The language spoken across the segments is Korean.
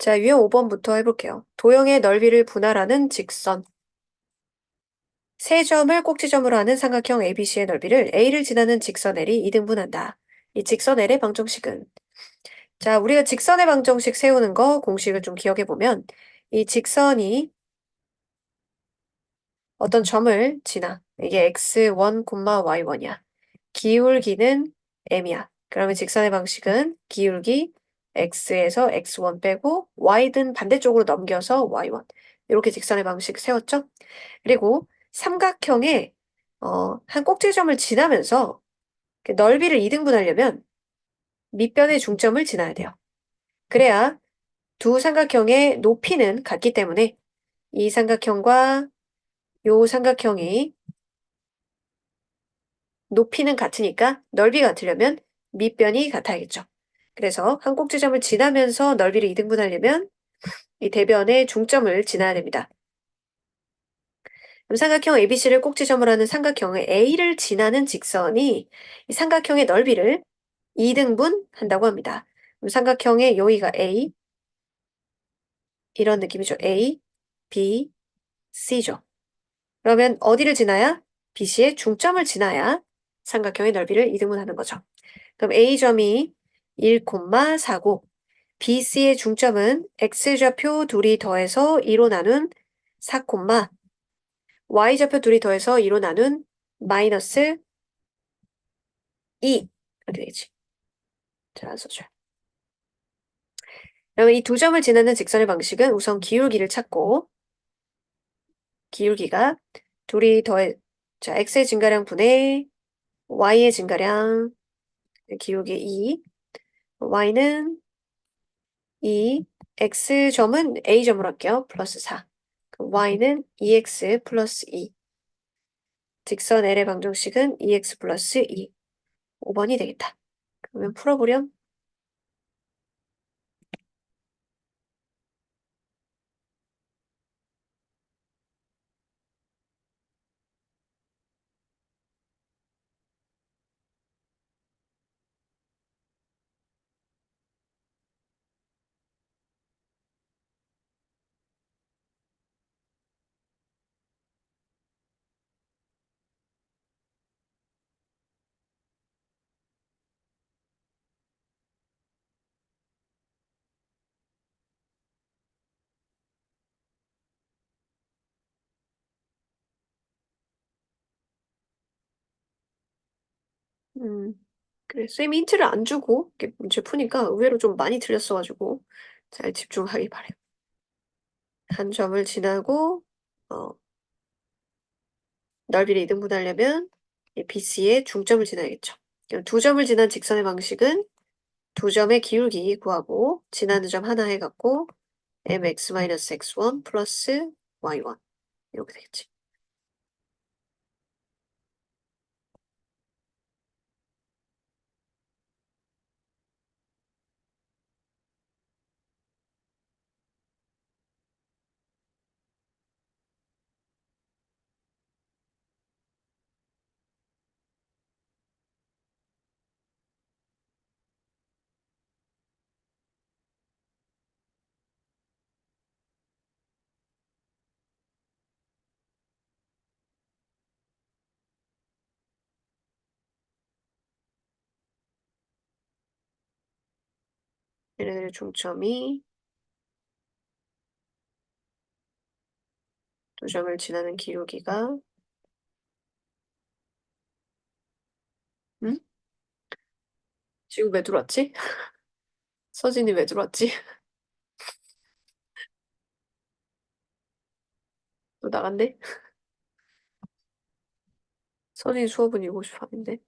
자, 유형 5번부터 해볼게요. 도형의 넓이를 분할하는 직선. 세 점을 꼭지점으로 하는 삼각형 ABC의 넓이를 A를 지나는 직선 L이 2등분한다. 이 직선 L의 방정식은? 자, 우리가 직선의 방정식 세우는 거 공식을 좀 기억해보면 이 직선이 어떤 점을 지나. 이게 x1, y1이야. 기울기는 m이야. 그러면 직선의 방식은 기울기 x에서 x1 빼고 y든 반대쪽으로 넘겨서 y1. 이렇게 직선의 방식 세웠죠? 그리고 삼각형의 한 꼭지점을 지나면서 넓이를 2등분하려면 밑변의 중점을 지나야 돼요. 그래야 두 삼각형의 높이는 같기 때문에 이 삼각형과 요 삼각형이 높이는 같으니까 넓이가 같으려면 밑변이 같아야겠죠. 그래서 한 꼭지점을 지나면서 넓이를 2등분하려면 이 대변의 중점을 지나야 됩니다. 그럼 삼각형 ABC를 꼭지점으로 하는 삼각형의 A를 지나는 직선이 이 삼각형의 넓이를 2등분한다고 합니다. 그럼 삼각형의 여기가 A, 이런 느낌이죠. A, B, C죠. 그러면 어디를 지나야? BC의 중점을 지나야 삼각형의 넓이를 2등분하는 거죠. 그럼 A점이 1,4고 BC의 중점은 X좌표 둘이 더해서 2로 나눈 4, Y좌표 둘이 더해서 2로 나눈 마이너스 2 이렇게 되겠지. 자, 써줘요. 그러면 이 두 점을 지나는 직선의 방식은 우선 기울기를 찾고 기울기가 둘이 더해 자, X의 증가량 분의 Y의 증가량 기울기 2 Y는 2 X점은 A점으로 할게요. 플러스 4 그럼 Y는 2X 플러스 2 직선 L의 방정식은 2x 플러스 2 5번이 되겠다. 그러면 풀어보렴. 음, 그래. 쌤이 힌트를 안 주고 이렇게 문제 푸니까 의외로 좀 많이 틀렸어가지고 잘 집중하기 바래요. 한 점을 지나고 어, 넓이를 이등분하려면 이 BC의 중점을 지나야겠죠. 그럼 두 점을 지난 직선의 방식은 두 점의 기울기 구하고 지나는 점 하나 해갖고 mx-x1 플러스 y1 이렇게 되겠지. 얘네들의 중점이 두 점을 지나는 기울기가 응? 지금 왜 들어왔지? 서진이 왜 들어왔지? 또 나간대? 서진이 수업은 7시 반인데.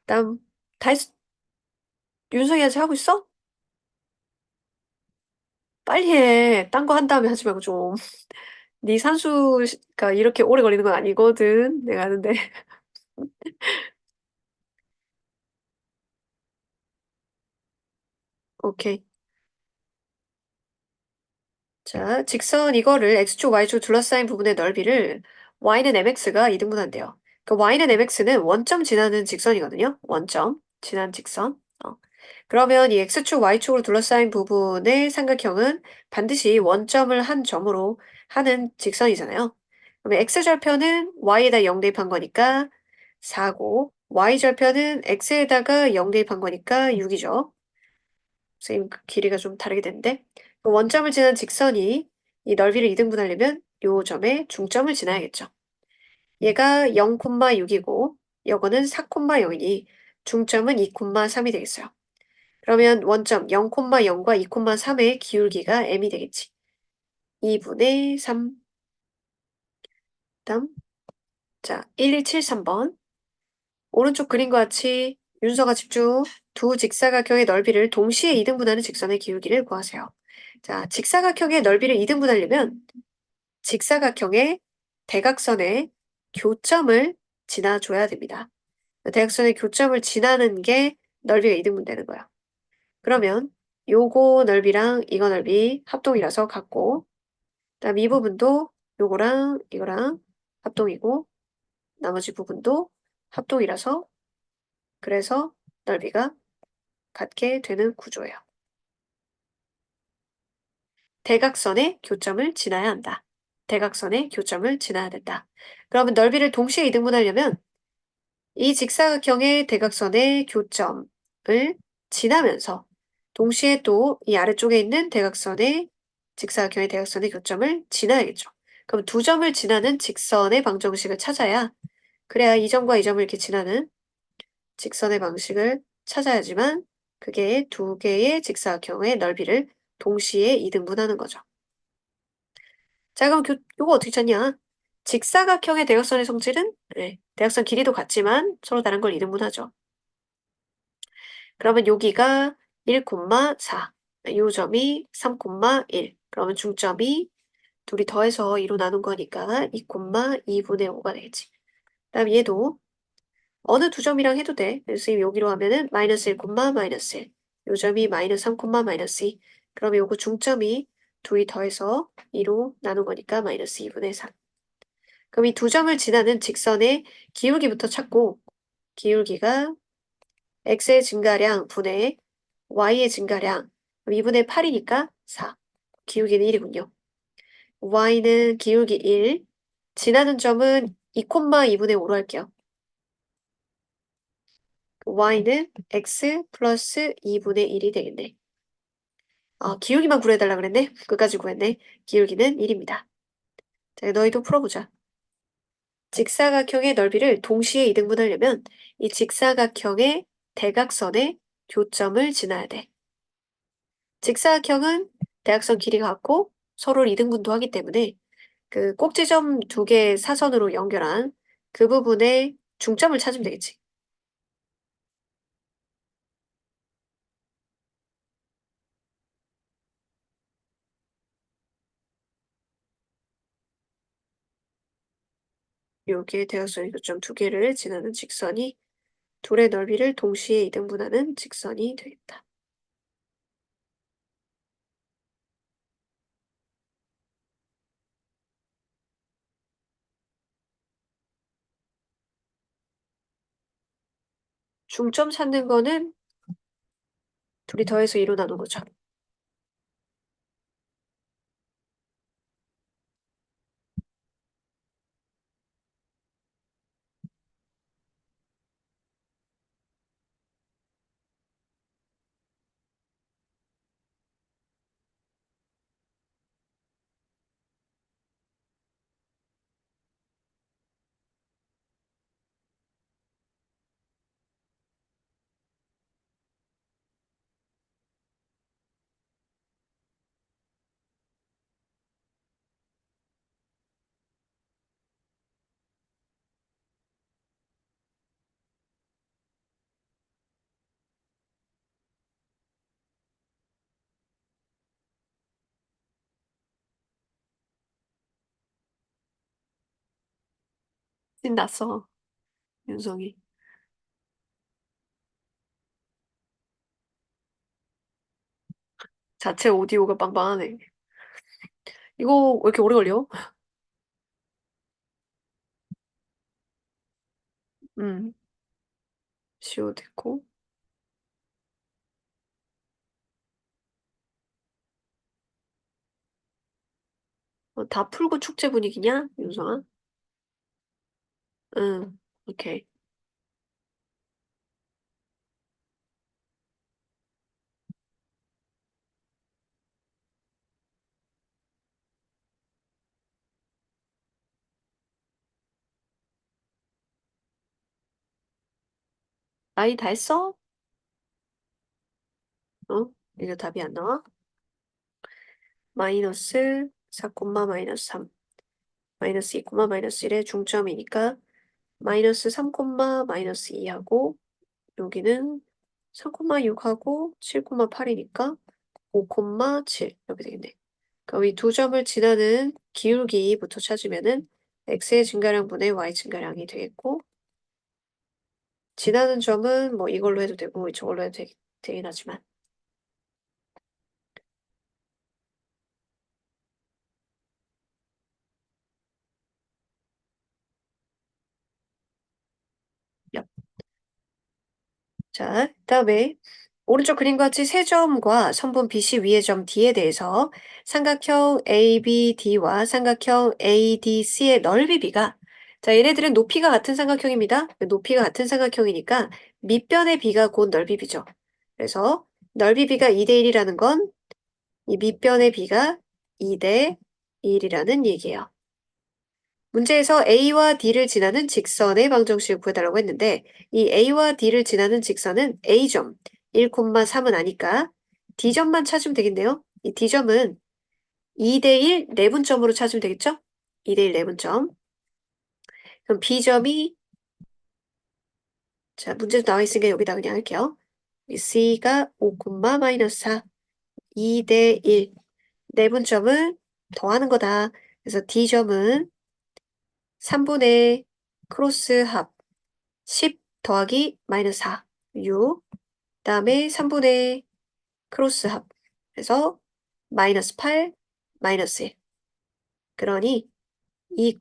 다음, 다 했, 윤성이 아직 하고 있어? 빨리 해. 딴 거 한 다음에 하지 말고 좀. 네 산수가 이렇게 오래 걸리는 건 아니거든. 내가 하는데. 오케이. 자, 직선 이거를 x축, y축 둘러싸인 부분의 넓이를 y는 mx가 2등분한대요. 그 y는 mx는 원점 지나는 직선이거든요. 원점 지난 직선. 그러면 이 X축, Y축으로 둘러싸인 부분의 삼각형은 반드시 원점을 한 점으로 하는 직선이잖아요. 그러면 X절편은 Y에다 0 대입한 거니까 4고, Y절편은 X에다가 0 대입한 거니까 6이죠. 선생님, 그 길이가 좀 다르게 되는데, 그 원점을 지난 직선이 이 넓이를 2등분하려면 요 점에 중점을 지나야겠죠. 얘가 0,6이고, 요거는 4,0이니 중점은 2,3이 되겠어요. 그러면 원점 0,0과 2,3의 기울기가 m이 되겠지. 2분의 3. 다음, 자, 1173번. 오른쪽 그림과 같이 윤서가 집중. 두 직사각형의 넓이를 동시에 2등분하는 직선의 기울기를 구하세요. 자, 직사각형의 넓이를 2등분하려면 직사각형의 대각선의 교점을 지나줘야 됩니다. 대각선의 교점을 지나는 게 넓이가 2등분 되는 거야. 그러면 요거 넓이랑 이거 넓이 합동이라서 같고, 그다음 이 부분도 요거랑 이거랑 합동이고, 나머지 부분도 합동이라서 그래서 넓이가 같게 되는 구조예요. 대각선의 교점을 지나야 한다. 대각선의 교점을 지나야 된다. 그러면 넓이를 동시에 이등분하려면 이 직사각형의 대각선의 교점을 지나면서 동시에 또 이 아래쪽에 있는 대각선의 직사각형의 대각선의 교점을 지나야겠죠. 그럼 두 점을 지나는 직선의 방정식을 찾아야 그래야 이 점과 이 점을 이렇게 지나는 직선의 방식을 찾아야지만 그게 두 개의 직사각형의 넓이를 동시에 이등분하는 거죠. 자, 그럼 요거 어떻게 찾냐? 직사각형의 대각선의 성질은 네, 대각선 길이도 같지만 서로 다른 걸 이등분하죠. 그러면 여기가 1,4, 요 점이 3,1. 그러면 중점이 둘이 더해서 2로 나눈 거니까 2,2분의 5가 되겠지. 그다음 얘도 어느 두 점이랑 해도 돼. 선생님 여기로 하면은 마이너스 1, 마이너스 1. 요 점이 마이너스 3, 마이너스 2. 그러면 요거 중점이 둘이 더해서 2로 나눈 거니까 마이너스 2분의 3. 그럼 이 두 점을 지나는 직선의 기울기부터 찾고 기울기가 x의 증가량 분의 y의 증가량 2분의 8이니까 4. 기울기는 1이군요. y는 기울기 1. 지나는 점은 2,2분의 5로 할게요. y는 x 플러스 2분의 1이 되겠네. 기울기만 구해달라 그랬네. 끝까지 구했네. 기울기는 1입니다. 자, 너희도 풀어보자. 직사각형의 넓이를 동시에 이등분하려면 이 직사각형의 대각선의 교점을 지나야 돼. 직사각형은 대각선 길이가 같고 서로 이등분도 하기 때문에 그 꼭지점 두 개의 사선으로 연결한 그 부분의 중점을 찾으면 되겠지. 여기에 대각선의 교점 두 개를 지나는 직선이 둘의 넓이를 동시에 이등분하는 직선이 되겠다. 중점 찾는 거는 둘이 더해서 2로 나눈 거죠. 신났어, 윤성이. 자체 오디오가 빵빵하네. 이거 왜 이렇게 오래 걸려? 시오 됐고. 다 풀고 축제 분위기냐, 윤성아? 응, 오케이. 아이 다 했어? 어? 이제 답이 안 나와? 마이너스 4, 마이너스 3, 마이너스 2, 마이너스 1의 중점이니까 마이너스 3, 마이너스 2하고 여기는 3,6하고 7,8이니까 5, 7 이렇게 되겠네. 그럼 이 두 점을 지나는 기울기부터 찾으면은 x의 증가량분의 y 증가량이 되겠고 지나는 점은 뭐 이걸로 해도 되고 저걸로 해도 되긴 하지만 얍. 자, 그다음에 오른쪽 그림과 같이 세 점과 선분 BC 위의 점 D에 대해서 삼각형 ABD와 삼각형 ADC의 넓이 B가 자, 얘네들은 높이가 같은 삼각형입니다. 높이가 같은 삼각형이니까 밑변의 B가 곧 넓이 B죠. 그래서 넓이 B가 2대 1이라는 건 이 밑변의 B가 2대 1이라는 얘기예요. 문제에서 A와 D를 지나는 직선의 방정식을 구해달라고 했는데 이 A와 D를 지나는 직선은 A점 1,3은 아니까 D점만 찾으면 되겠네요. 이 D점은 2대 1 내분점으로 찾으면 되겠죠? 2대 1 내분점. 그럼 B점이 자 문제도 나와 있으니까 여기다 그냥 할게요. 이 C가 5, 마이너스 4 2대 1 내분점을 더하는 거다. 그래서 D점은 3분의 크로스 합 10 더하기 마이너스 4, 6. 그다음에 3분의 크로스 합. 그래서 마이너스 8, 마이너스 1. 그러니 2,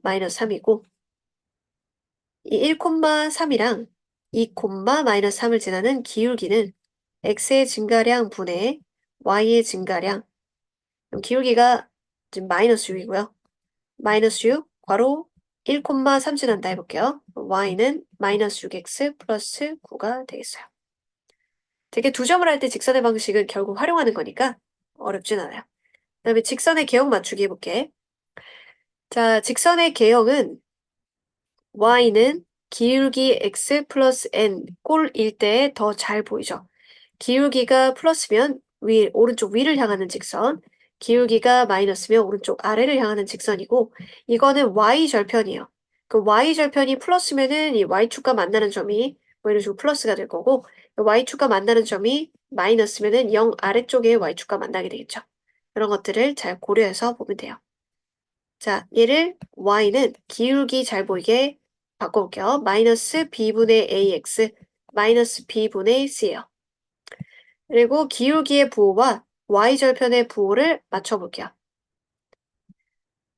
마이너스 3이고 이 1, 3이랑 2, 마이너스 3을 지나는 기울기는 x의 증가량 분의 y의 증가량. 그럼 기울기가 지금 마이너스 6이고요. 마이너스 6, 괄호 1, 3 지난다 해볼게요. y는 마이너스 6x 플러스 9가 되겠어요. 되게 두 점을 할 때 직선의 방식은 결국 활용하는 거니까 어렵진 않아요. 그다음에 직선의 개형 맞추기 해볼게. 자, 직선의 개형은 y는 기울기 x 플러스 n 꼴일 때 더 잘 보이죠. 기울기가 플러스면 오른쪽 위를 향하는 직선, 기울기가 마이너스면 오른쪽 아래를 향하는 직선이고 이거는 y절편이에요. 그 y절편이 플러스면은 이 y축과 만나는 점이 뭐 이런 식으로 플러스가 될 거고 y축과 만나는 점이 마이너스면은 0 아래쪽에 y축과 만나게 되겠죠. 그런 것들을 잘 고려해서 보면 돼요. 자, 얘를 y는 기울기 잘 보이게 바꿔볼게요. 마이너스 b분의 ax 마이너스 b분의 c예요. 그리고 기울기의 부호와 y절편의 부호를 맞춰볼게요.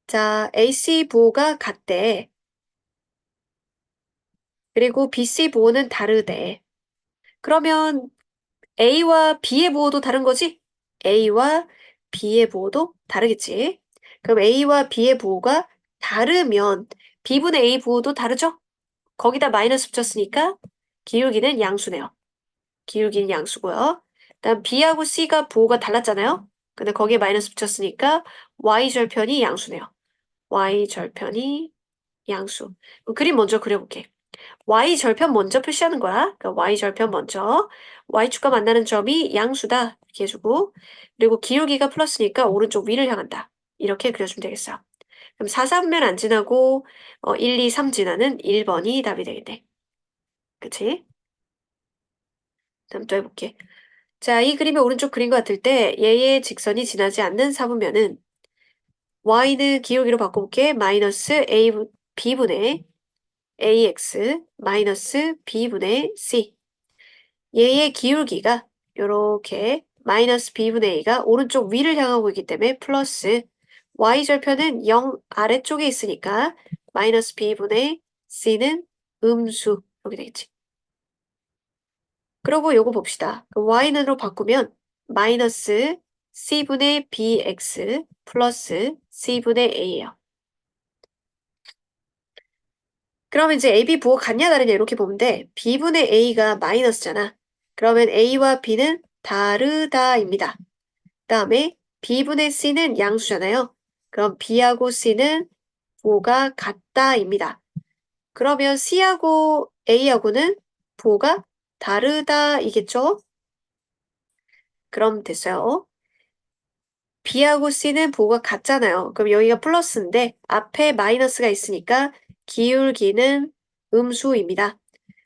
자, AC 부호가 같대. 그리고 BC 부호는 다르대. 그러면 A와 B의 부호도 다른 거지? A와 B의 부호도 다르겠지? 그럼 A와 B의 부호가 다르면 B분의 A 부호도 다르죠? 거기다 마이너스 붙였으니까 기울기는 양수네요. 기울기는 양수고요. 그다음 B하고 C가 부호가 달랐잖아요. 근데 거기에 마이너스 붙였으니까 Y절편이 양수네요. Y절편이 양수. 그럼 그림 먼저 그려볼게. Y절편 먼저 표시하는 거야. 그러니까 Y절편 먼저. Y축과 만나는 점이 양수다. 이렇게 해주고. 그리고 기울기가 플러스니까 오른쪽 위를 향한다. 이렇게 그려주면 되겠어. 그럼 4, 3면 안 지나고 1, 2, 3 지나는 1번이 답이 되겠네. 그치? 다음 또 해볼게. 자, 이 그림의 오른쪽 그림과 같을 때 얘의 직선이 지나지 않는 사분면은 y는 기울기로 바꿔볼게. 마이너스 b분의 ax 마이너스 b분의 c. 얘의 기울기가 이렇게 마이너스 b분의 a가 오른쪽 위를 향하고 있기 때문에 플러스 y절편은 0 아래쪽에 있으니까 마이너스 b분의 c는 음수 이렇게 되겠지. 그러고 요거 봅시다. y는으로 바꾸면 마이너스 C분의 Bx 플러스 C분의 A예요. 그러면 이제 AB 부호 같냐 다르냐 이렇게 보면 돼. B분의 A가 마이너스잖아. 그러면 A와 B는 다르다입니다. 그다음에 B분의 C는 양수잖아요. 그럼 B하고 C는 부호가 같다입니다. 그러면 C하고 A하고는 부호가 다르다이겠죠? 그럼 됐어요. B하고 C는 부호가 같잖아요. 그럼 여기가 플러스인데 앞에 마이너스가 있으니까 기울기는 음수입니다.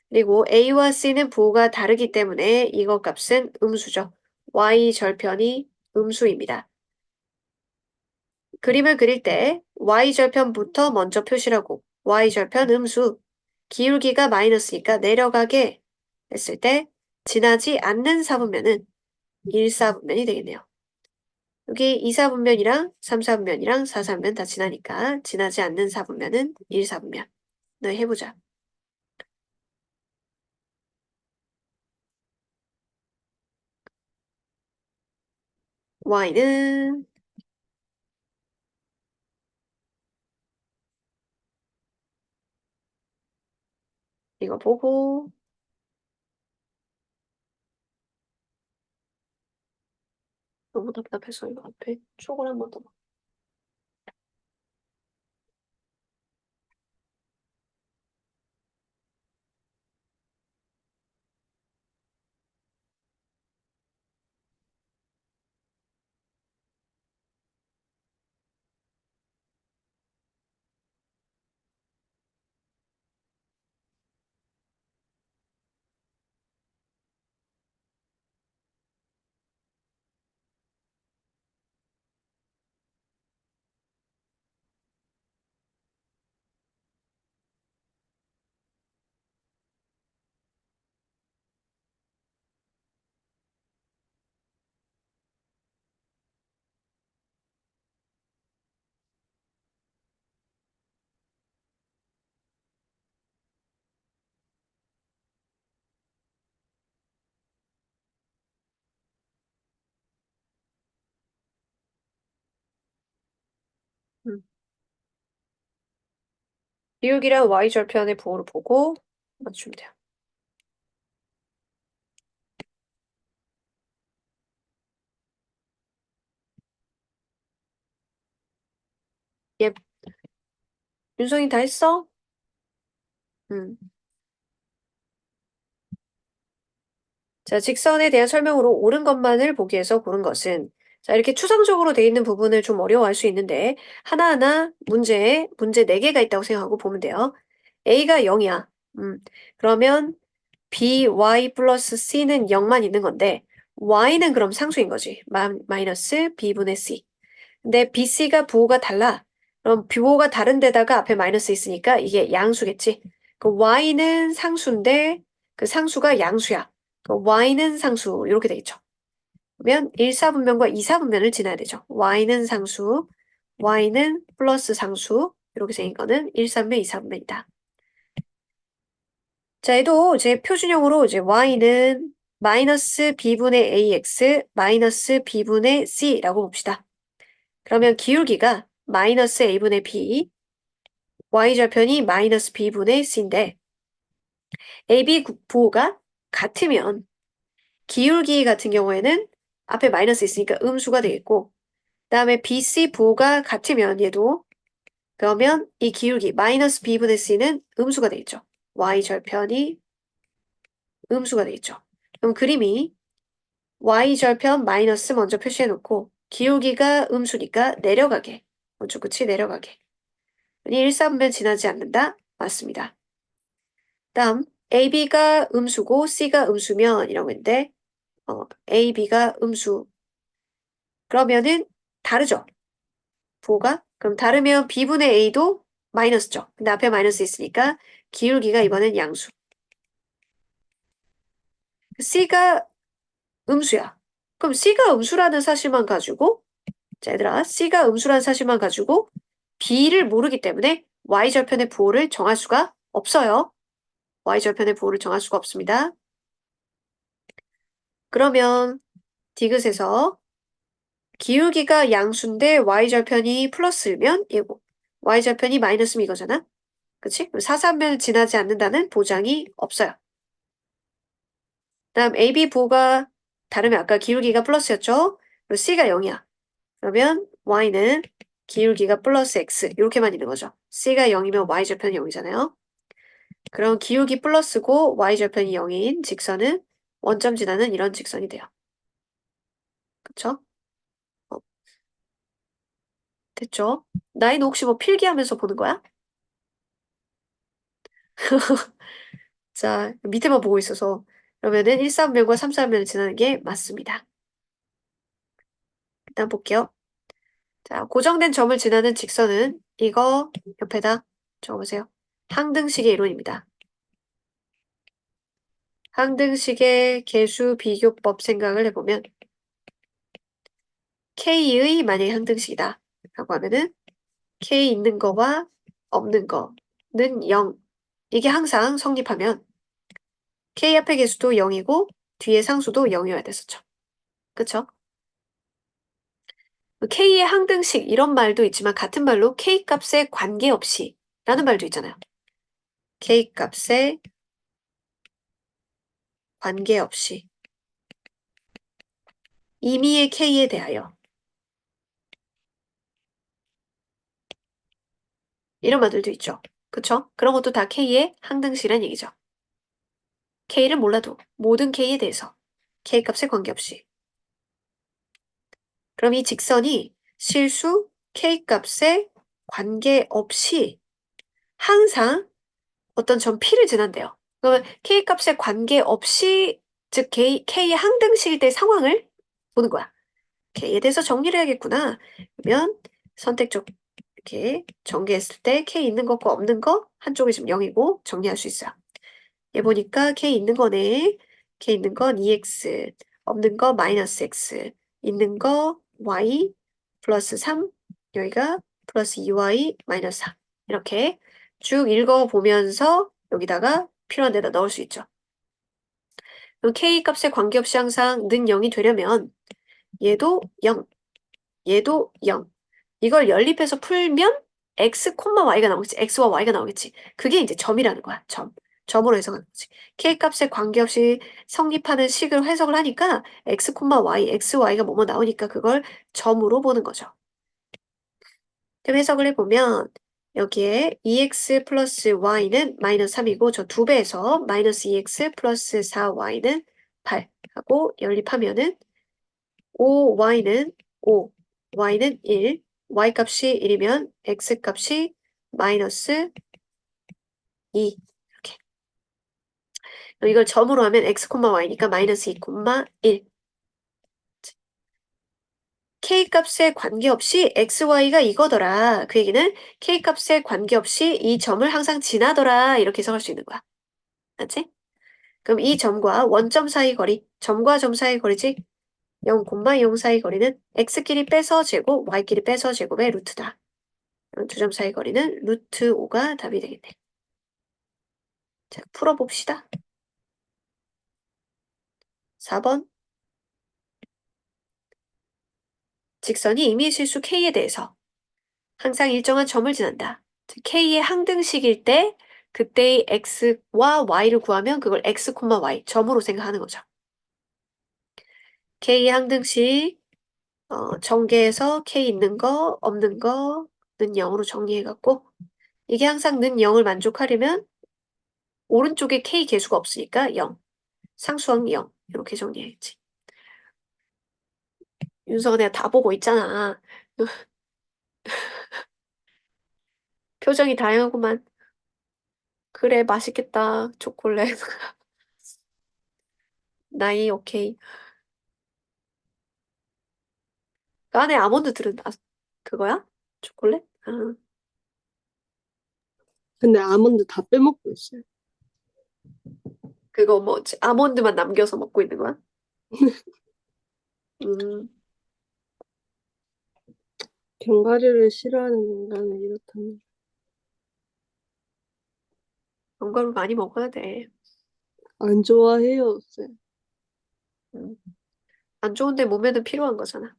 그리고 A와 C는 부호가 다르기 때문에 이거 값은 음수죠. Y 절편이 음수입니다. 그림을 그릴 때 Y절편부터 먼저 표시하고 Y절편 음수, 기울기가 마이너스니까 내려가게 했을 때 지나지 않는 사분면은 1사분면이 되겠네요. 여기 2사분면이랑 3사분면이랑 4사분면 다 지나니까 지나지 않는 사분면은 1사분면. 네, 해보자. Y는 이거 보고 너무 답답해서 이거 앞에 초걸 한번 더. 기울기랑 Y절편의 부호를 보고 맞추면 돼요. 예, 윤성이 다 했어? 자, 직선에 대한 설명으로 옳은 것만을 보기 위해서 고른 것은 자, 이렇게 추상적으로 돼 있는 부분을 좀 어려워할 수 있는데 하나하나 문제 4개가 있다고 생각하고 보면 돼요. A가 0이야. 그러면 by 플러스 c는 0만 있는 건데 y는 그럼 상수인 거지. 마이너스 b분의 c. 근데 BC가 부호가 달라. 그럼 부호가 다른 데다가 앞에 마이너스 있으니까 이게 양수겠지. 그 Y는 상수인데 그 상수가 양수야. 그 Y는 상수 이렇게 되겠죠. 그러면 1사분면과 2사분면을 지나야 되죠. Y는 상수, Y는 플러스 상수 이렇게 생긴 거는 1사분면, 2사분면이다. 자, 얘도 이제 표준형으로 이제 Y는 마이너스 B분의 AX 마이너스 B분의 C라고 봅시다. 그러면 기울기가 마이너스 a분의 b, y절편이 마이너스 b분의 c인데 ab 부호가 같으면 기울기 같은 경우에는 앞에 마이너스 있으니까 음수가 되겠고 그 다음에 bc 부호가 같으면 얘도 그러면 이 기울기 마이너스 b분의 c는 음수가 되겠죠. y절편이 음수가 되겠죠. 그럼 그림이 y절편 마이너스 먼저 표시해놓고 기울기가 음수니까 내려가게 먼저 끝이 내려가게 1사분면 지나지 않는다? 맞습니다. 다음 AB가 음수고 C가 음수면 이라고 했는데 AB가 음수 그러면은 다르죠? 부호가? 그럼 다르면 B분의 A도 마이너스죠. 근데 앞에 마이너스 있으니까 기울기가 이번엔 양수. C가 음수야. 그럼 C가 음수라는 사실만 가지고 자 얘들아 C가 음수라는 사실만 가지고 B를 모르기 때문에 Y절편의 부호를 정할 수가 없어요. Y절편의 부호를 정할 수가 없습니다. 그러면 디귿에서 기울기가 양수인데 y절편이 플러스면 얘고 y절편이 마이너스면 이거잖아. 그치? 그럼 사삼면을 지나지 않는다는 보장이 없어요. 다음 AB 부호가 다르면 아까 기울기가 플러스였죠? 그리고 C가 0이야. 그러면 Y는 기울기가 플러스 X 이렇게만 있는 거죠. C가 0이면 Y절편이 0이잖아요. 그럼 기울기 플러스고 Y절편이 0인 직선은 원점 지나는 이런 직선이 돼요. 그쵸? 어, 됐죠? 나이는 혹시 뭐 필기하면서 보는 거야? 자, 밑에만 보고 있어서 그러면은 1사분면과 3사분면을 지나는 게 맞습니다. 일단 볼게요. 자, 고정된 점을 지나는 직선은 이거 옆에다 적어보세요. 항등식의 이론입니다. 항등식의 계수 비교법 생각을 해보면 K의 만약에 항등식이다 라고 하면은 K 있는 거와 없는 거는 0. 이게 항상 성립하면 K 앞의 계수도 0이고 뒤에 상수도 0이어야 됐었죠. 그쵸? K의 항등식 이런 말도 있지만 같은 말로 K 값에 관계없이 라는 말도 있잖아요. K 값에 관계없이 임의의 K에 대하여 이런 말들도 있죠. 그쵸? 그런 것도 다 K의 항등식이란 얘기죠. K를 몰라도 모든 K에 대해서 K 값에 관계없이 그럼 이 직선이 실수 K 값에 관계없이 항상 어떤 점 P를 지난대요. 그러면 K 값에 관계없이 즉 K의 항등식일 때 상황을 보는 거야. K에 대해서 정리를 해야겠구나. 그러면 선택적 이렇게 전개했을 때 K 있는 것과 없는 거 한쪽이 지금 0이고 정리할 수 있어요. 얘 보니까 K 있는 거네. K 있는 건 2x, 없는 거 마이너스 x, 있는 거 y 플러스 3, 여기가 플러스 2y 마이너스 4. 이렇게 쭉 읽어보면서 여기다가 필요한 데다 넣을 수 있죠. 그럼 K 값에 관계없이 항상 는 0이 되려면 얘도 0, 얘도 0. 이걸 연립해서 풀면 x, y가 나오겠지. x와 y가 나오겠지. 그게 이제 점이라는 거야. 점. 점으로 해석하는 거지. k 값에 관계없이 성립하는 식을 해석을 하니까 x, y, x, y가 뭐뭐 나오니까 그걸 점으로 보는 거죠. 그럼 해석을 해보면 여기에 2x 플러스 y는 마이너스 3이고 저 2배에서 마이너스 2x 플러스 4y는 8 하고 연립하면은 5y는 5, y는 1, y 값이 1이면 x 값이 마이너스 2 이렇게. 이걸 점으로 하면 x, y니까 마이너스 2, 1. k 값에 관계없이 x, y가 이거더라. 그 얘기는 k 값에 관계없이 이 점을 항상 지나더라. 이렇게 해석할 수 있는 거야. 맞지? 그럼 이 점과 원점 사이 거리, 점과 점 사이 거리지? 0, 0 사이 거리는 x끼리 빼서 제곱, y끼리 빼서 제곱의 루트다. 두 점 사이 거리는 루트 5가 답이 되겠네. 자, 풀어봅시다. 4번. 직선이 임의실수 K에 대해서 항상 일정한 점을 지난다. 즉, K의 항등식일 때 그때의 X와 Y를 구하면 그걸 X, Y 점으로 생각하는 거죠. K의 항등식 전개해서 K 있는 거 없는 거는 0으로 정리해갖고 이게 항상 는 0을 만족하려면 오른쪽에 K 개수가 없으니까 0, 상수항 0 이렇게 정리해야지. 윤서가 내가 다 보고 있잖아. 표정이 다양하구만. 그래, 맛있겠다. 초콜릿. 나이, 오케이. 그 안에 아몬드 들은, 그거야? 초콜릿? 아, 근데 아몬드 다 빼먹고 있어요. 그거 뭐지? 아몬드만 남겨서 먹고 있는 거야? 음, 견과류를 싫어하는 인간은 이렇다니. 견과류 많이 먹어야 돼. 안 좋아해요, 쌤. 음, 안 좋은데 몸에는 필요한 거잖아.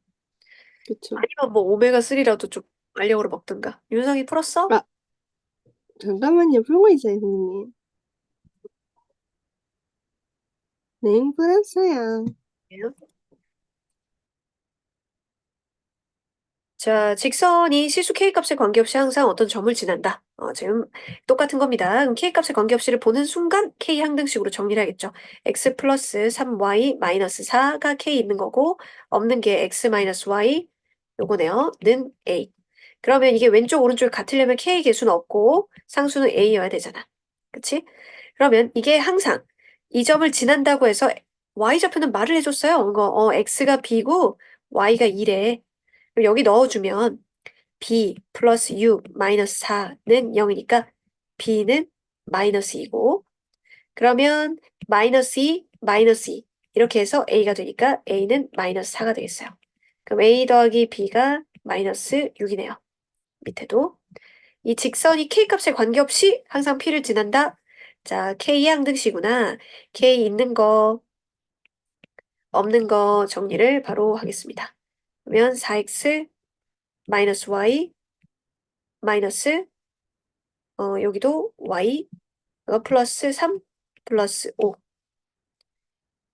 그쵸. 아니면 뭐 오메가3라도 좀 알력으로 먹든가. 윤성이 풀었어? 아, 잠깐만요. 풀고 있어요, 선생님. 네, 풀었어요. 네. 자, 직선이 시수 K값에 관계없이 항상 어떤 점을 지난다. 지금 똑같은 겁니다. 그럼 K값에 관계없이를 보는 순간 K 항등식으로 정리를 하겠죠. x 플러스 3y 마이너스 4가 K 있는 거고 없는 게 x 마이너스 y 요거네요. 는 A. 그러면 이게 왼쪽 오른쪽이 같으려면 K 개수는 없고 상수는 A여야 되잖아. 그치? 그러면 이게 항상 이 점을 지난다고 해서 Y좌표는 말을 해줬어요. X가 B고 Y가 2래. 그럼 여기 넣어주면 b 플러스 u 마이너스 4는 0이니까 b는 마이너스 2고 그러면 마이너스 2, 마이너스 2 이렇게 해서 a가 되니까 a는 마이너스 4가 되겠어요. 그럼 a 더하기 b가 마이너스 6이네요. 밑에도 이 직선이 k 값에 관계없이 항상 p를 지난다. 자, k의 항등식이구나. k 있는 거 없는 거 정리를 바로 하겠습니다. 그러면 4x 마이너스 y 마이너스 여기도 y 플러스 3 플러스 5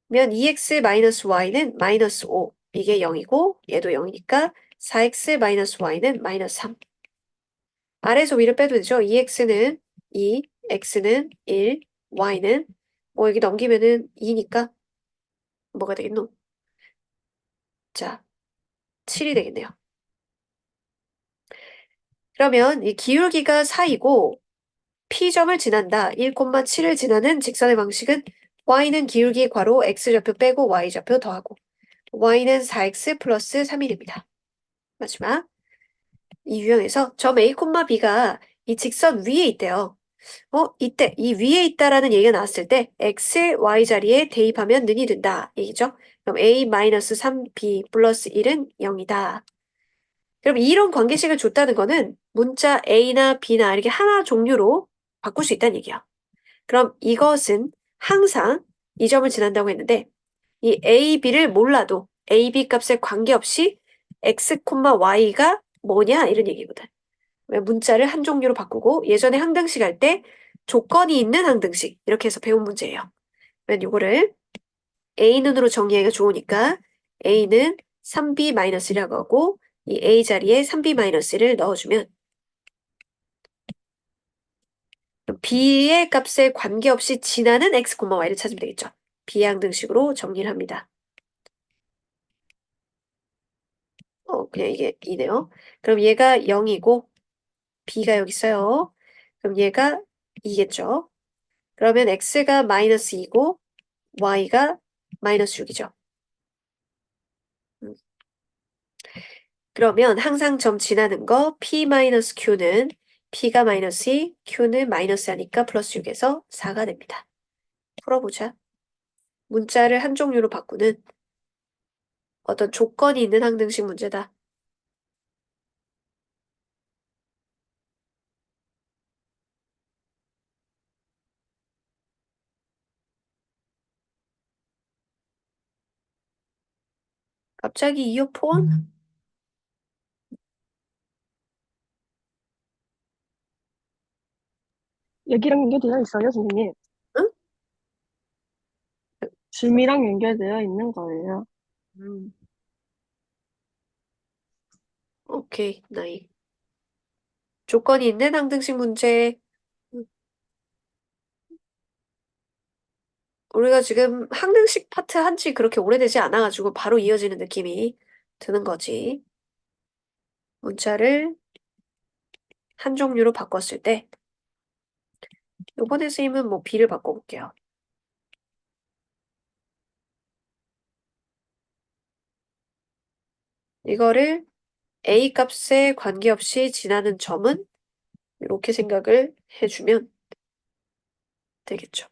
면 2x 마이너스 y는 마이너스 5 이게 0이고 얘도 0이니까 4x 마이너스 y는 마이너스 3 아래에서 위를 빼도 되죠. 2x는 2, x는 1, y는 여기 넘기면은 2니까 뭐가 되겠노? 자, 7이 되겠네요. 그러면 이 기울기가 4이고 P점을 지난다. 1,7을 지나는 직선의 방식은 y는 기울기 괄호 x좌표 빼고 y좌표 더하고 y는 4x 플러스 3일입니다. 마지막 이 유형에서 점 a, b가 이 직선 위에 있대요. 이때 이 위에 있다라는 얘기가 나왔을 때 x, y 자리에 대입하면 는이 된다. 얘기죠. 그럼 a-3b 플러스 1은 0이다. 그럼 이런 관계식을 줬다는 거는 문자 a나 b나 이렇게 하나 종류로 바꿀 수 있다는 얘기야. 그럼 이것은 항상 이 점을 지난다고 했는데 이 a, b를 몰라도 a, b 값에 관계없이 x, y가 뭐냐 이런 얘기거든. 왜 문자를 한 종류로 바꾸고 예전에 항등식 할 때 조건이 있는 항등식 이렇게 해서 배운 문제예요. 그러면 이거를 a는으로 정리하기가 좋으니까 a는 3b-1이라고 하고 이 a 자리에 3b-를 넣어주면 b의 값에 관계없이 지나는 x, y를 찾으면 되겠죠. 비항등식으로 정리를 합니다. 그냥 이게 2네요. 그럼 얘가 0이고 b가 여기 있어요. 그럼 얘가 2겠죠. 그러면 x가 마이너스 2고 y가 마이너스 6이죠. 그러면 항상 점 지나는 거 p 마이너스 q는 p가 마이너스 2, q는 마이너스 하니까 플러스 6에서 4가 됩니다. 풀어보자. 문자를 한 종류로 바꾸는 어떤 조건이 있는 항등식 문제다. 갑자기 이어폰? 여기랑 연결되어 있어요, 선생님. 응? 줌이랑 연결되어 있는 거예요. 음, 오케이, 나이. 조건이 있는 항등식 문제. 음, 우리가 지금 항등식 파트 한 지 그렇게 오래되지 않아가지고 바로 이어지는 느낌이 드는 거지. 문자를 한 종류로 바꿨을 때, 요번에 쓰임은 뭐 B를 바꿔볼게요. 이거를 A 값에 관계없이 지나는 점은 이렇게 생각을 해주면 되겠죠.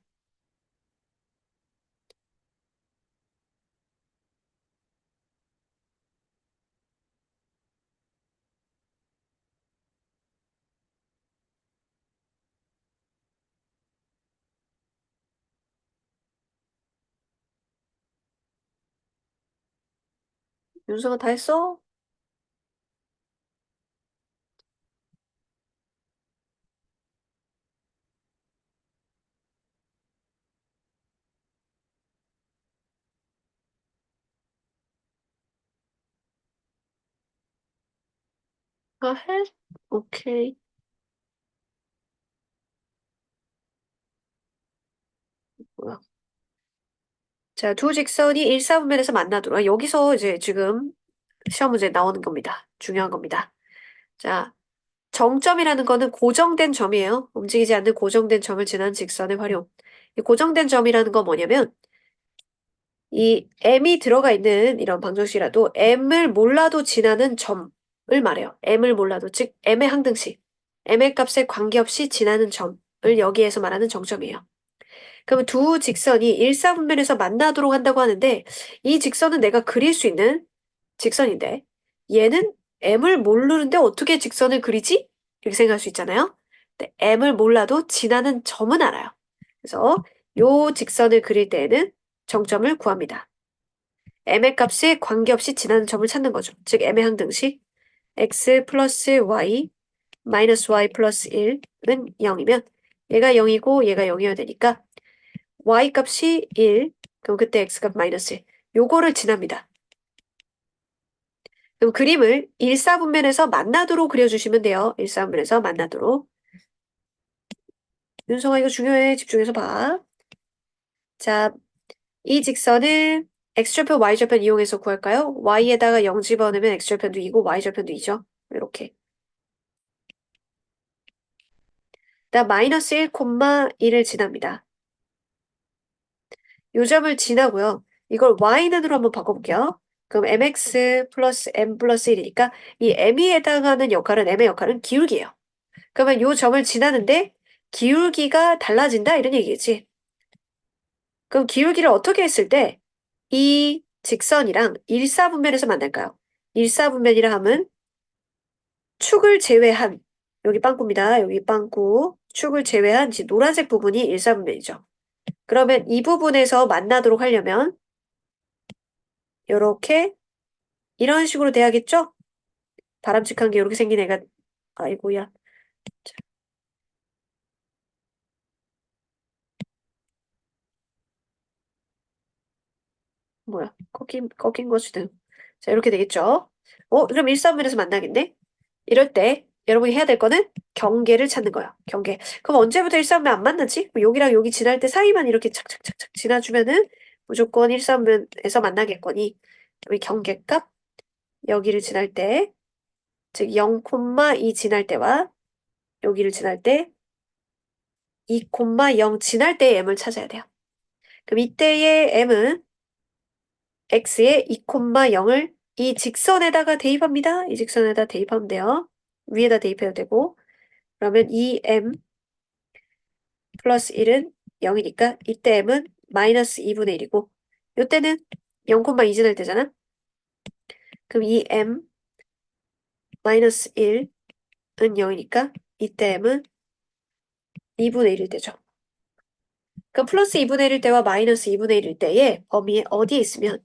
윤서가 다 했어? Go ahead. 오케이. 뭐야. 자, 두 직선이 일사분면에서 만나도록. 여기서 이제 지금 시험 문제 나오는 겁니다. 중요한 겁니다. 자, 정점이라는 거는 고정된 점이에요. 움직이지 않는 고정된 점을 지나는 직선의 활용. 이 고정된 점이라는 건 뭐냐면 이 m이 들어가 있는 이런 방정식이라도 m을 몰라도 지나는 점을 말해요. m을 몰라도, 즉 m의 항등식, m의 값에 관계없이 지나는 점을 여기에서 말하는 정점이에요. 그러면 두 직선이 일사분면에서 만나도록 한다고 하는데 이 직선은 내가 그릴 수 있는 직선인데 얘는 m을 모르는데 어떻게 직선을 그리지? 이렇게 생각할 수 있잖아요. 근데 m을 몰라도 지나는 점은 알아요. 그래서 요 직선을 그릴 때에는 정점을 구합니다. m의 값에 관계없이 지나는 점을 찾는 거죠. 즉 m의 항등식 x 플러스 y 마이너스 y 플러스 1은 0이면 얘가 0이고 얘가 0이어야 되니까 y 값이 1, 그럼 그때 x 값 마이너스 1. 요거를 지납니다. 그럼 그림을 일사분면에서 만나도록 그려주시면 돼요. 일사분면에서 만나도록. 윤성아 이거 중요해. 집중해서 봐. 자, 이 직선을 x절편, y절편 이용해서 구할까요? y에다가 0 집어넣으면 x절편도 2고 y절편도 2죠. 이렇게. 나 마이너스 1, 1을 지납니다. 요 점을 지나고요. 이걸 y는으로 한번 바꿔볼게요. 그럼 mx 플러스 m 플러스 1이니까 이 m이 해당하는 역할은 m의 역할은 기울기예요. 그러면 요 점을 지나는데 기울기가 달라진다 이런 얘기겠지. 그럼 기울기를 어떻게 했을 때 이 직선이랑 일사분면에서 만날까요? 일사분면이라 함은 축을 제외한 여기 빵꾸입니다. 여기 빵꾸 축을 제외한 지 노란색 부분이 일사분면이죠. 그러면 이 부분에서 만나도록 하려면 요렇게 이런 식으로 돼야겠죠? 바람직한 게 이렇게 생긴 애가 아이고야. 뭐야? 꺾인 것이든. 자, 이렇게 되겠죠? 그럼 일사분면에서 만나겠네? 이럴 때 여러분이 해야 될 거는 경계를 찾는 거야. 경계. 그럼 언제부터 일사분면 안 만나지? 뭐 여기랑 여기 지날 때 사이만 이렇게 착착착착 지나주면은 무조건 일사분면에서 만나겠거니. 여기 경계값 여기를 지날 때, 즉 0,2 지날 때와 여기를 지날 때 2,0 지날 때의 m을 찾아야 돼요. 그럼 이때의 m은 x의 2,0을 이 직선에다가 대입합니다. 이 직선에다 대입하면 돼요. 위에다 대입해도 되고. 그러면 2m 플러스 1은 0이니까 이때 m은 마이너스 2분의 1이고 이때는 0,2 지날 때잖아. 그럼 2m 마이너스 1은 0이니까 이때 m은 2분의 1일 때죠. 그럼 플러스 2분의 1일 때와 마이너스 2분의 1일 때에 범위에 어디에 있으면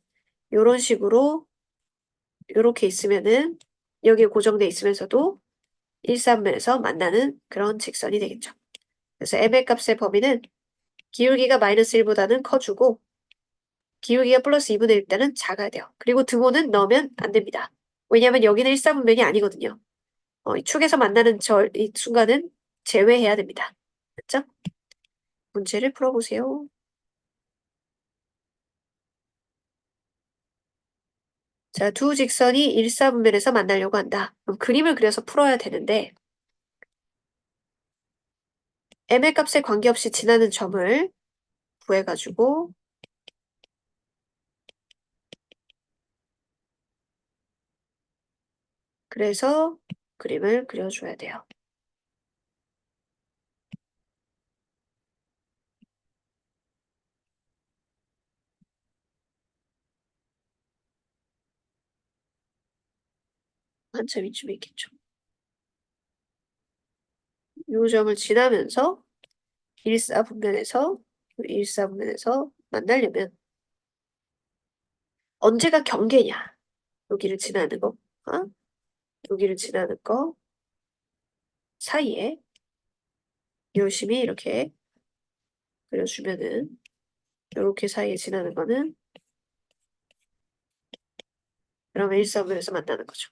이런 식으로 이렇게 있으면은 여기에 고정돼 있으면서도 일사분면에서 만나는 그런 직선이 되겠죠. 그래서 m의 값의 범위는 기울기가 마이너스 1보다는 커주고 기울기가 플러스 2분의 1 때는 작아야 돼요. 그리고 등호는 넣으면 안 됩니다. 왜냐하면 여기는 일사분면이 아니거든요. 이 축에서 만나는 이 순간은 제외해야 됩니다. 맞죠? 문제를 풀어보세요. 자, 두 직선이 일사분면에서 만나려고 한다. 그럼 그림을 그려서 풀어야 되는데 m의 값에 관계없이 지나는 점을 구해가지고 그래서 그림을 그려줘야 돼요. 한참 이쯤에 있겠죠. 요 점을 지나면서 일사분면에서 만나려면 언제가 경계냐? 여기를 지나는 거, 어? 여기를 지나는 거 사이에 열심히 이렇게 그려주면은 이렇게 사이에 지나는 거는 그러면 일사분면에서 만나는 거죠.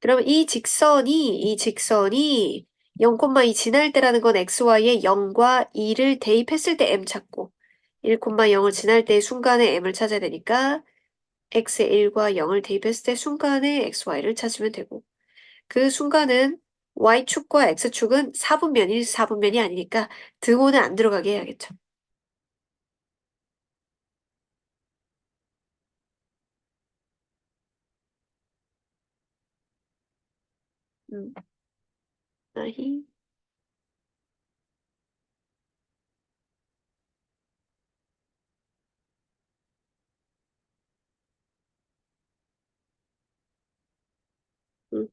그러면 이 직선이 0,2 지날 때라는 건 xy에 0과 2를 대입했을 때 m 찾고 1,0을 지날 때의 순간에 m을 찾아야 되니까 x에 1과 0을 대입했을 때 순간에 xy를 찾으면 되고 그 순간은 y축과 x축은 4분면이 아니니까 등호는 안 들어가게 해야겠죠. 음, 아히. 음.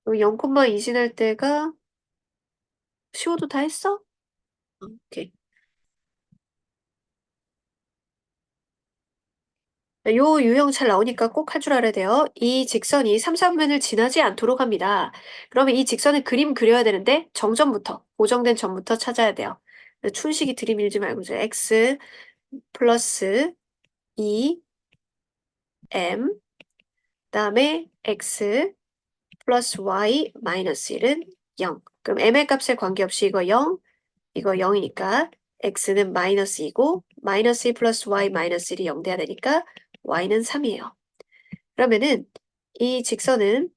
그럼 0,2 지날 때가 15도 다 했어? 오케이. 요 유형 잘 나오니까 꼭 할 줄 알아야 돼요. 이 직선이 3, 4분면을 지나지 않도록 합니다. 그러면 이 직선의 그림 그려야 되는데 정점부터, 고정된 점부터 찾아야 돼요. 춘식이 들이밀지 말고 이제 x 플러스 2 m 그다음에 x 플러스 y 마이너스 1은 0. 그럼 m의 값에 관계없이 이거 0, 이거 0이니까 x는 마이너스 2고 마이너스 2 플러스 y 마이너스 1이 0 돼야 되니까 y는 3이에요. 그러면은 이 직선은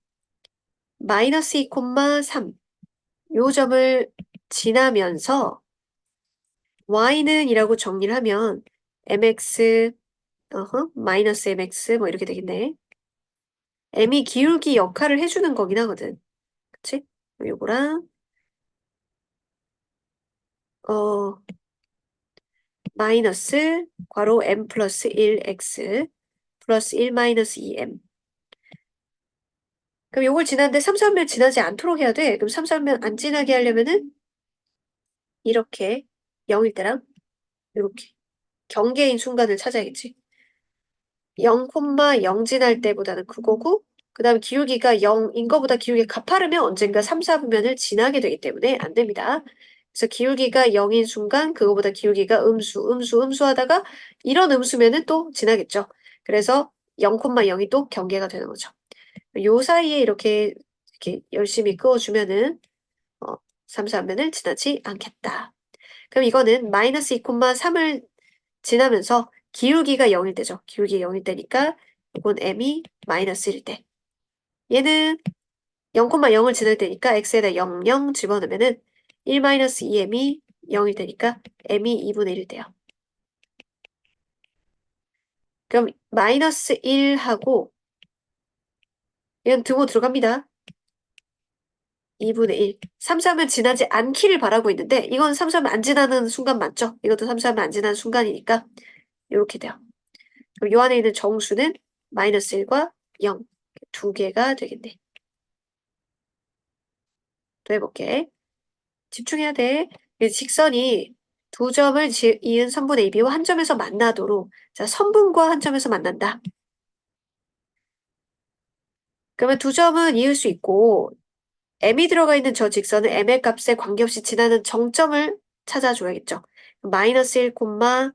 마이너스 2,3 요 점을 지나면서 y는 이라고 정리를 하면 mx 마이너스 mx 뭐 이렇게 되겠네. m이 기울기 역할을 해주는 거긴 하거든. 그치? 요거랑 어 마이너스 괄호 m 플러스 1x 플러스 1 마이너스 2m 그럼 요걸 지났는데 3, 4면 지나지 않도록 해야 돼. 그럼 3, 4면 안 지나게 하려면은 이렇게 0일 때랑 이렇게 경계인 순간을 찾아야겠지. 0,0 지날 때보다는 그거고 그 다음에 기울기가 0인 거보다 기울기가 가파르면 언젠가 3, 4분면을 지나게 되기 때문에 안 됩니다. 그래서 기울기가 0인 순간 그거보다 기울기가 음수 하다가 이런 음수면은 또 지나겠죠. 그래서 0,0이 또 경계가 되는 거죠. 요 사이에 이렇게 열심히 그어주면은 3, 4면을 지나지 않겠다. 그럼 이거는 마이너스 2,3을 지나면서 기울기가 0일 때죠. 기울기가 0일 때니까 이건 m이 마이너스 1일 때. 얘는 0,0을 지날 때니까 x에다 0, 0 집어넣으면은 1 마이너스 2m이 0일 때니까 m이 2분의 1일 때요. 그럼 마이너스 1하고 얘는 등호 들어갑니다. 2분의 1. 3, 4면 지나지 않기를 바라고 있는데 이건 3, 4면 안 지나는 순간 맞죠? 이것도 3, 4면 안 지나는 순간이니까 이렇게 돼요. 그럼 요 안에 있는 정수는 마이너스 1과 0. 두 개가 되겠네. 또 해볼게. 집중해야 돼. 이 직선이 두 점을 이은 선분 AB와 한 점에서 만나도록 자, 선분과 한 점에서 만난다. 그러면 두 점은 이을 수 있고 m이 들어가 있는 저 직선은 m의 값에 관계없이 지나는 정점을 찾아줘야겠죠. 마이너스 1,0이고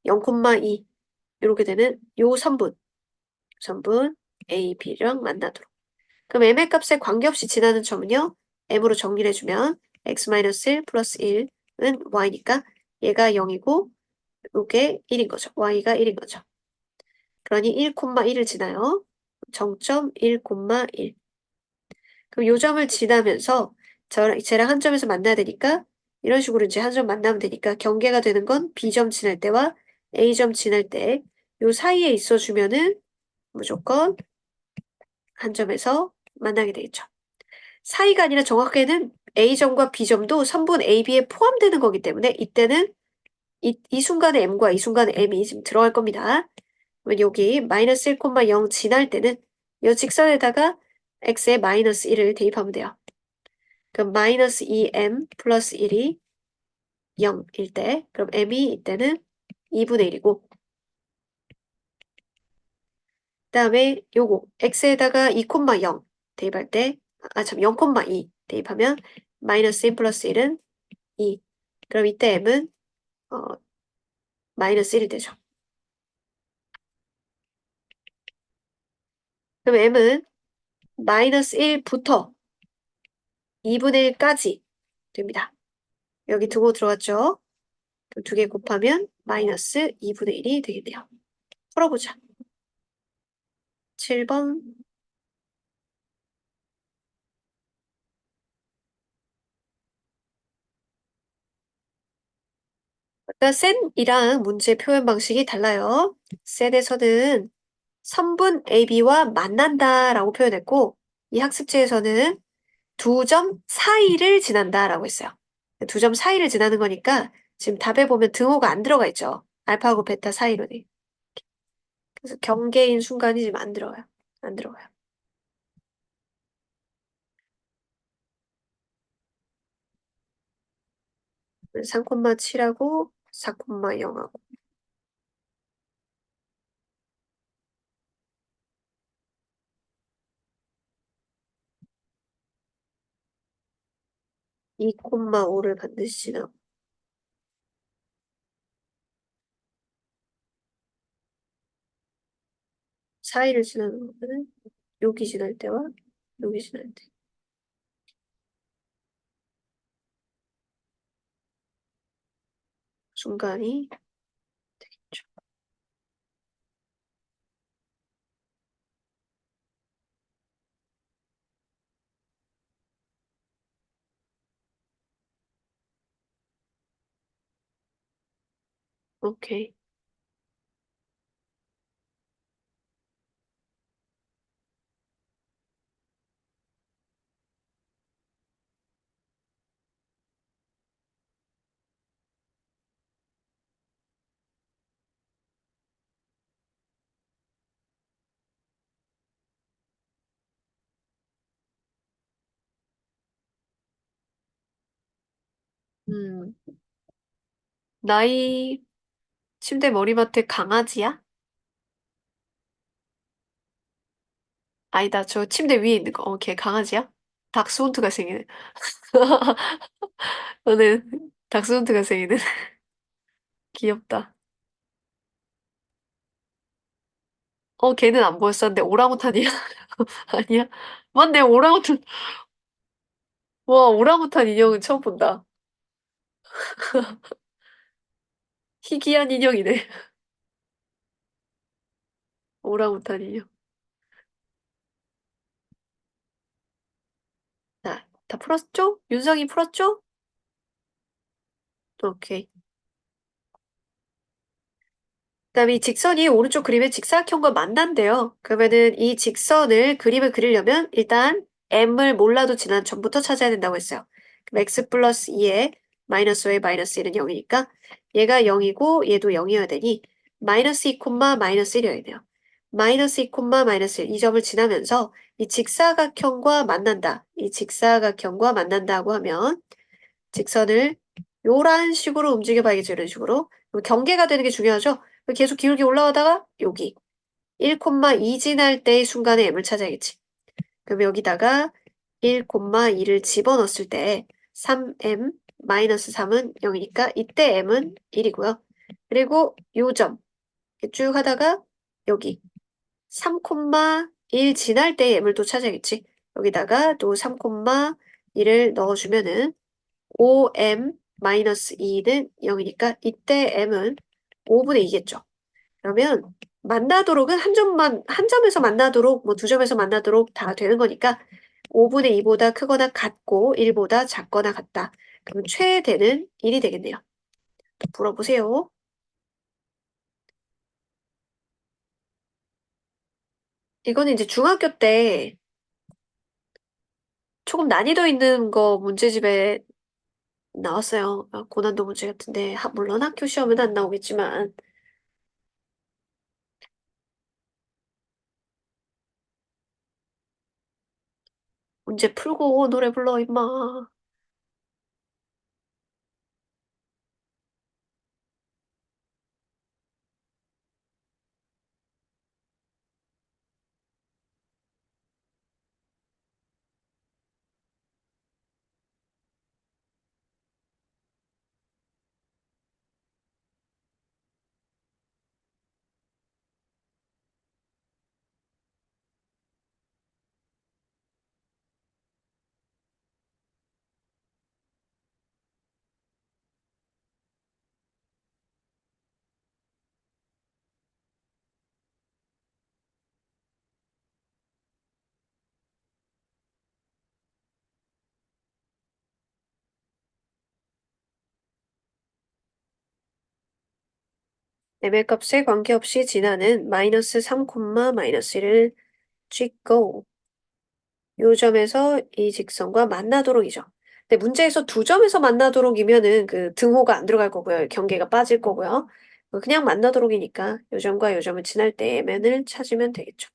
0,2 이렇게 되는 요 선분 A, B랑 만나도록. 그럼 m의 값에 관계없이 지나는 점은요. m으로 정리를 해주면 x-1 플러스 1은 y니까 얘가 0이고 이게 1인 거죠. y가 1인 거죠. 그러니 1,1을 지나요. 정점 1,1. 그럼 요 점을 지나면서 쟤랑 한 점에서 만나야 되니까 이런 식으로 이제 한 점 만나면 되니까 경계가 되는 건 B점 지날 때와 A점 지날 때 요 사이에 있어주면은 무조건 한 점에서 만나게 되겠죠. 사이가 아니라 정확하게는 A점과 B점도 선분 AB에 포함되는 거기 때문에 이때는 이 순간에 M과 이 순간에 M이 지금 들어갈 겁니다. 그러면 여기 마이너스 1,0 지날 때는 이 직선에다가 X에 마이너스 1을 대입하면 돼요. 그럼 마이너스 2M 플러스 1이 0일 때 그럼 M이 이때는 2분의 1이고 그 다음에 요거 X에다가 2,0 대입할 때 0,2 대입하면 마이너스 1 플러스 1은 2. 그럼 이때 m은 마이너스 1이 되죠. 그럼 m은 마이너스 1부터 2분의 1까지 됩니다. 여기 등호 들어갔죠? 두 개 곱하면 마이너스 2분의 1이 되겠네요. 풀어보자. 7번. 아까 센이랑 문제 표현 방식이 달라요. 센에서는 선분 AB와 만난다라고 표현했고, 이 학습지에서는 두 점 사이를 지난다라고 했어요. 두 점 사이를 지나는 거니까 지금 답에 보면 등호가 안 들어가 있죠. 알파하고 베타 사이로네. 그래서 경계인 순간이 지금 안 들어가요. 안 들어가요. 3,7하고 4,0하고 2,5를 반드시 지나고 사이를 지나는 거는 여기 지날 때와 여기 지날 때. 순간이 되겠죠. 오케이. 음, 나이 침대 머리맡에 강아지야? 아니다. 저 침대 위에 있는 거. 걔 강아지야? 닥스훈트가 생기네. 너는 닥스훈트가 생기네. 귀엽다. 걔는 안 보였었는데 오랑우탄이야? 아니야? 맞네, 오랑우탄. 와, 오랑우탄 인형은 처음 본다. 희귀한 인형이네. 오랑우탄 인형. 자, 다 풀었죠? 윤성이 풀었죠? 오케이. 그다음에 이 직선이 오른쪽 그림의 직사각형과 만난대요. 그러면은 이 직선을 그림을 그리려면 일단 m을 몰라도 지난 점부터 찾아야 된다고 했어요. 그럼 x 플러스 2에 마이너스 5에 마이너스 1은 0이니까 얘가 0이고 얘도 0이어야 되니 마이너스 2 콤마 마이너스 1이어야 돼요. 마이너스 2 콤마 마이너스 1, 이 점을 지나면서 이 직사각형과 만난다. 이 직사각형과 만난다고 하면 직선을 요런 식으로 움직여 봐야겠죠. 이런 식으로. 그럼 경계가 되는 게 중요하죠. 계속 기울기 올라가다가 여기 1,2 지날 때의 순간에 m을 찾아야겠지. 그럼 여기다가 1,2를 집어넣었을 때 3m 마이너스 3은 0이니까 이때 m은 1이고요. 그리고 요점 쭉 하다가 여기 3,1 지날 때의 m을 또 찾아야겠지. 여기다가 또 3,1을 넣어주면은 5m 마이너스 2는 0이니까 이때 m은 5분의 2겠죠. 그러면 만나도록은 한 점에서 만나도록, 뭐 두 점에서 만나도록 다 되는 거니까 5분의 2보다 크거나 같고 1보다 작거나 같다. 그럼 최대는 1이 되겠네요. 물어보세요. 이거는 이제 중학교 때 조금 난이도 있는 거 문제집에 나왔어요. 고난도 문제 같은데, 물론 학교 시험은 안 나오겠지만, 문제 풀고 노래 불러, 임마. ml값에 관계없이 지나는 마이너스 3, 마이너스 1을 찍고 요 점에서 이 직선과 만나도록이죠. 근데 문제에서 두 점에서 만나도록이면은 그 등호가 안 들어갈 거고요. 경계가 빠질 거고요. 그냥 만나도록이니까 요 점과 요 점을 지날 때 mn을 찾으면 되겠죠.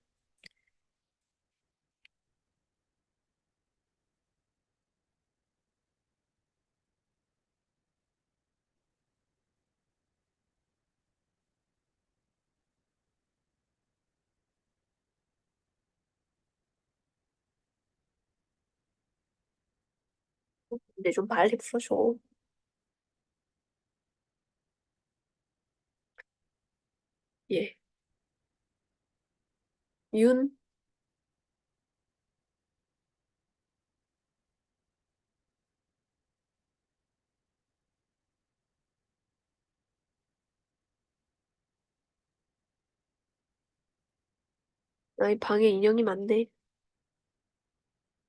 근데 좀 빨리 풀어줘. 예. 윤, 아이 방에 인형이 많네.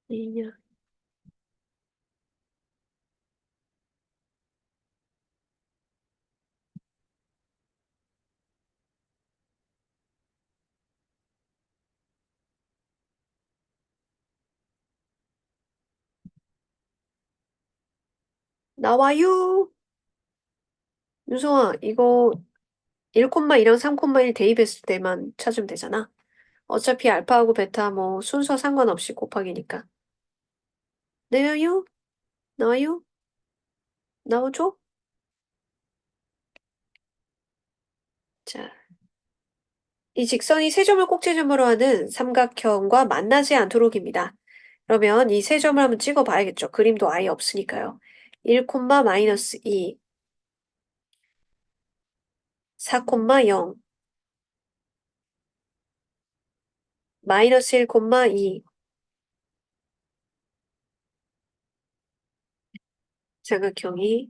인형. 나와요. 윤성아, 이거 1,2랑 3,1 대입했을 때만 찾으면 되잖아. 어차피 알파하고 베타 뭐 순서 상관없이 곱하기니까. 내요? 나와요? 나오죠? 자, 이 직선이 세 점을 꼭지점으로 하는 삼각형과 만나지 않도록입니다. 그러면 이 세 점을 한번 찍어 봐야겠죠. 그림도 아예 없으니까요. 1, 마이너스 2, 4, 0, 마이너스 1, 2 삼각형이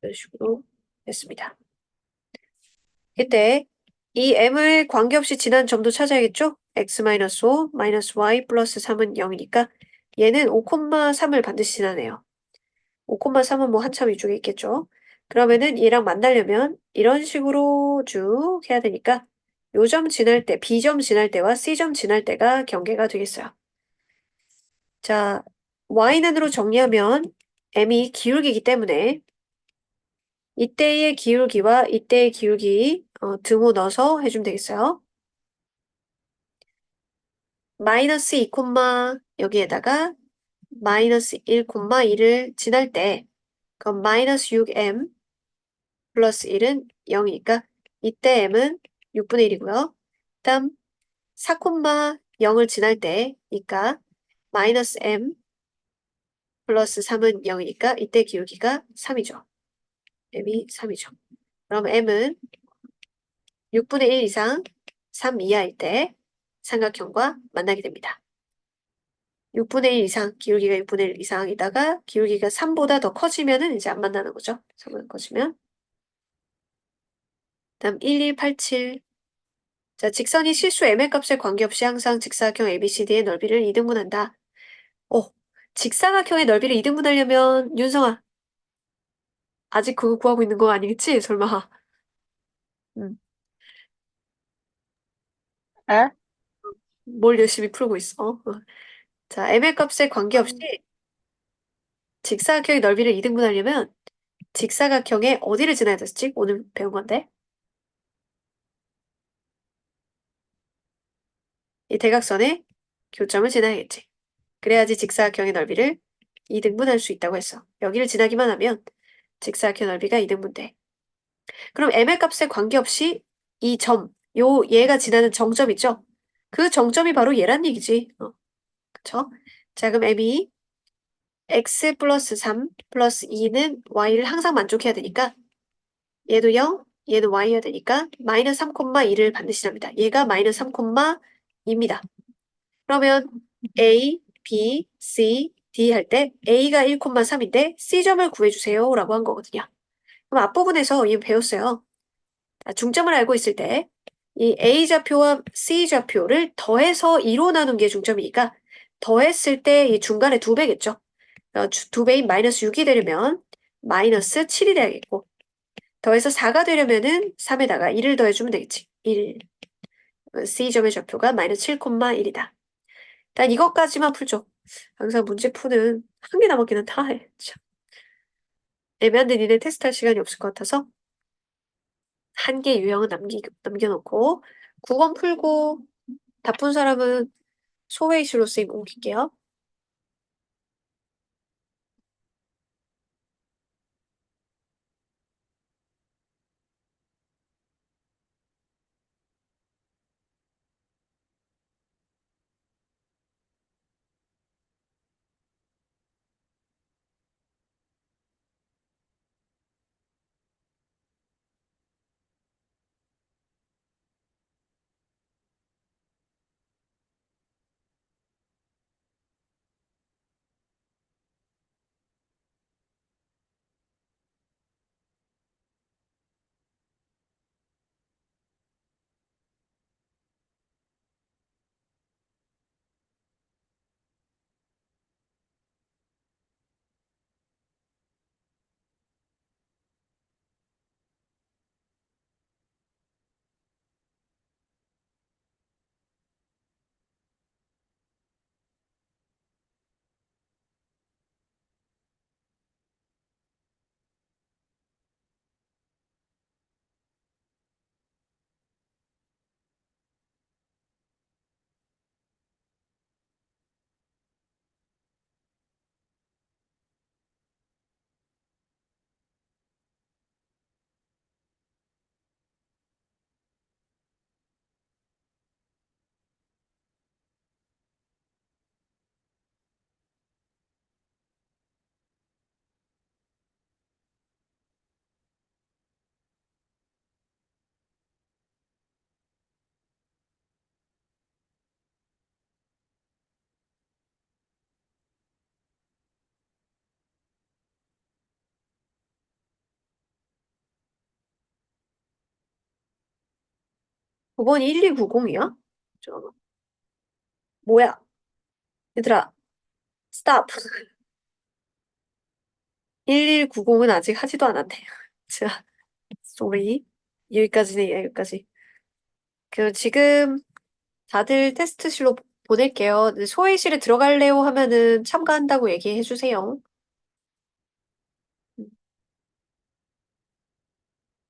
이런 식으로 됐습니다. 이때 이 m을 관계없이 지난 점도 찾아야겠죠? x-5, y 플러스 3은 0이니까 얘는 5,3을 반드시 지나네요. 5,3은 뭐 한참 위쪽에 있겠죠? 그러면은 얘랑 만나려면 이런 식으로 쭉 해야 되니까 요 점 지날 때, B점 지날 때와 C점 지날 때가 경계가 되겠어요. 자, y는으로 정리하면 m이 기울기이기 때문에 이때의 기울기와 이때의 기울기 등호 넣어서 해주면 되겠어요. 마이너스 2, 여기에다가 마이너스 1, 2를 지날 때 그럼 마이너스 6m 플러스 1은 0이니까 이때 m은 6분의 1이고요. 다음 4, 0을 지날 때 그러니까 마이너스 m 플러스 3은 0이니까 이때 기울기가 3이죠. m이 3이죠. 그럼 m은 6분의 1 이상 3 이하일 때 삼각형과 만나게 됩니다. 6분의 1 이상, 기울기가 6분의 1 이상이다가 기울기가 3보다 더 커지면은 이제 안 만나는 거죠. 3보다 커지면. 다음 1187. 자, 직선이 실수 m의 값에 관계없이 항상 직사각형 ABCD의 넓이를 2등분한다. 직사각형의 넓이를 2등분하려면 윤성아, 아직 그거 구하고 있는 거 아니겠지? 설마. 음, 에? 뭘 열심히 풀고 있어. 자, m의 값에 관계없이 직사각형의 넓이를 2등분하려면 직사각형의 어디를 지나야 됐지? 오늘 배운 건데. 이 대각선의 교점을 지나야겠지. 그래야지 직사각형의 넓이를 2등분할 수 있다고 했어. 여기를 지나기만 하면 직사각형 넓이가 2등분 돼. 그럼 m의 값에 관계없이 이 점, 얘가 지나는 정점 있죠? 그 정점이 바로 얘란 얘기지. 그쵸? 자, 그럼 m이 x 플러스 3 플러스 2는 y를 항상 만족해야 되니까 얘도 0, 얘는 y여야 되니까 마이너스 3, 2를 반드시 합니다. 얘가 마이너스 3, 2입니다. 그러면 A, B, C, D 할 때 A가 1,3인데 C점을 구해주세요 라고 한 거거든요. 그럼 앞부분에서 이거 배웠어요. 중점을 알고 있을 때 이 A좌표와 C좌표를 더해서 2로 나눈 게 중점이니까 더했을 때 이 중간에 2배겠죠. 2배인 마이너스 6이 되려면 마이너스 7이 돼야겠고 더해서 4가 되려면은 3에다가 1을 더해주면 되겠지. 1. C점의 좌표가 마이너스 7,1이다. 일단 이것까지만 풀죠. 항상 문제 푸는 한 개 남았기는 다 해. 참. 애매한데 니네 테스트할 시간이 없을 것 같아서 한 개 유형은 남겨놓고 9번 풀고 다 푼 사람은 소회의실로 쓰임 옮길게요. 9번이 1290이야? 잠깐만. 뭐야? 얘들아, 스탑. 1190은 아직 하지도 않았네. 자, 쏘리. 여기까지네, 여기까지. 지금 다들 테스트실로 보낼게요. 소회의실에 들어갈래요 하면은 참가한다고 얘기해 주세요.